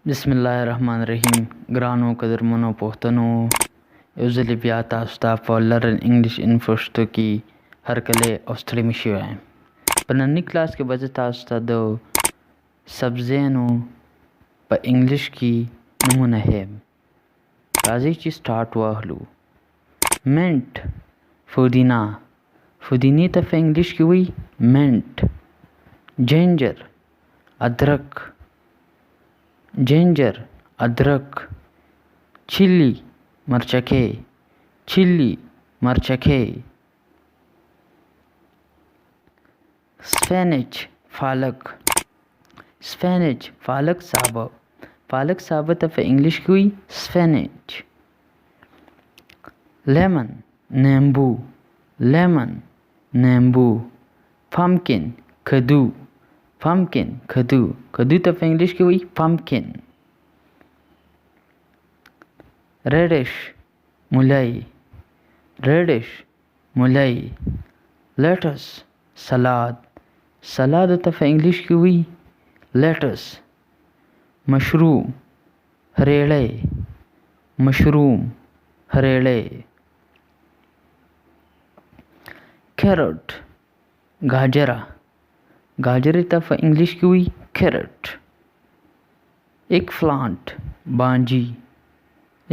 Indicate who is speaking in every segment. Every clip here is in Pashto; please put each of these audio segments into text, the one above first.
Speaker 1: बिस्मिल्लाहिर्रहमानिर्रहीम ګرانو قدرمنو پښتنو یو ځل بیا تاسو ته په لرن انګلیش ان پښتو کې هرکلی او ستړي مه شئ وایم. په ننني کلاس کې به زه تاسو ته د سبزیانو په انګلیش کې نومونه ښیم. راځئ چې سټارټ واخلو. منټ، پودینه، پودینې ته په انګلیش کې وایي منټ. جنجر، ادرک، جنجر ادرک. چیلی مرچکې، چیلی مرچکې. سپینچ پالک، سپینچ پالک سابه، پالک سابه ته په انګلیش کې وایي سپینچ. لیمن نیمبو، لیمن نیمبو. پمکن کدو، پمکن کدو، کدو ته په انګلیش کې وایي پمکن. ریډش مولی، ریډش مولی. لیټس سلاد، سلاد ته په انګلیش کې وایي لیټس. مشروم هریړی، مشروم هریړی. کیرٹ گاجره، गाजर ته په انګلیش کې وایي کیرٹ. ایگ پلانٹ بانجی،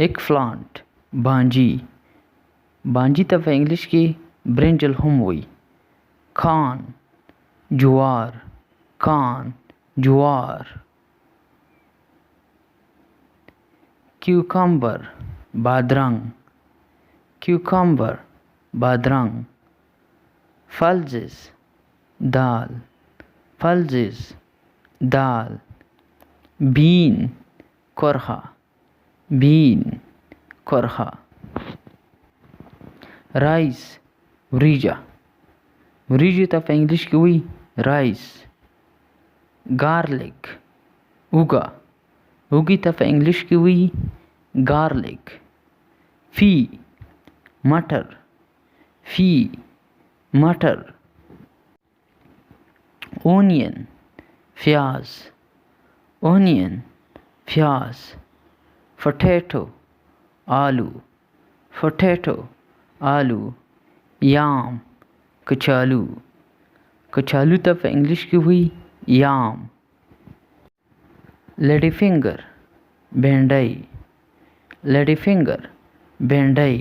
Speaker 1: ایگ پلانٹ بانجی. بانجی ته په انګلیش کې برنجل هم وایي. کان جوار، کان جوار. کیوکمبر بادرنګ، کیوکمبر بادرنګ. پلزز دال، پلزز دال. بین کرخه، بین کرخه. رایس وریجه، وریجې ته په انګلیش کې وایي رایس. ګارلیک اوږه، اوږې ته په انګلیش کې وایي ګارلیک. فی مټر، فی مټر. اونین پیاز، اونین پیاز. پټیټو آلو، پټیټو آلو. یام کچالو، کچالو ته په انګلیش کې وایي یام. لیډی فنګر بینډۍ، لیډی فنګر بینډۍ.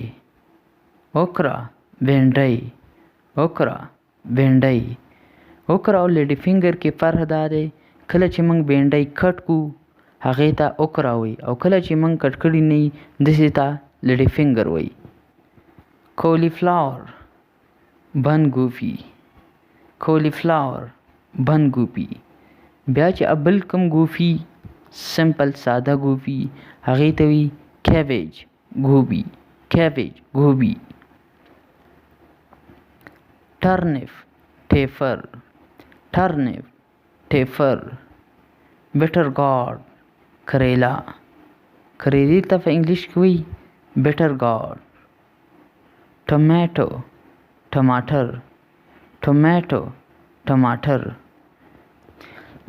Speaker 1: اوکرا بینډۍ، اوکرا بینډۍ. اوکرا او لیډی فنګر کې فرق دا دی کله چې موږ بینډۍ کټ کو هغې ته اوکرا وایي او کله چې موږ کټ کړي نه وي داسې ته لیډی فنګر وایي. کولی فلاور بند ګوفي، کولی فلاور بند ګوفي. بیا چې بل کوم ګوفي سمپل ساده ګوفي هغې ته وایي کیبیج ګوبي، کیبیج ګوبي. ټرنف ټیفر، ټرنف ټیفر. بټر گارد کریلا، کریلې ته په انګلیش کې وایي بټر گارد. ټمیټو ټماټر، ټمیټو ټماټر.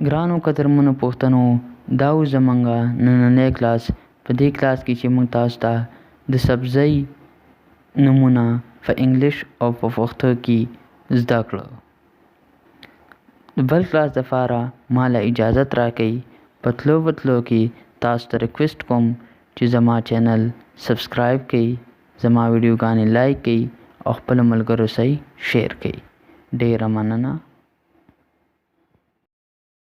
Speaker 1: ګرانو قدرمنو پښتنو دا و زموږ نننی کلاس. په دې کلاس کې چې موږ تاسو ته د سبزۍ نومونه په انګلیش او په پښتو کې زده کړو. د بل کلاس دپاره ماله اجازت راکئ. په تلو کې تاسو ته ریکویسټ کوم چې زما چینل سبسکرایب کړئ، زما ویډیوګانې لایک کړئ او خپلو ملګرو سره یې شیر کړئ. ډېره مننه.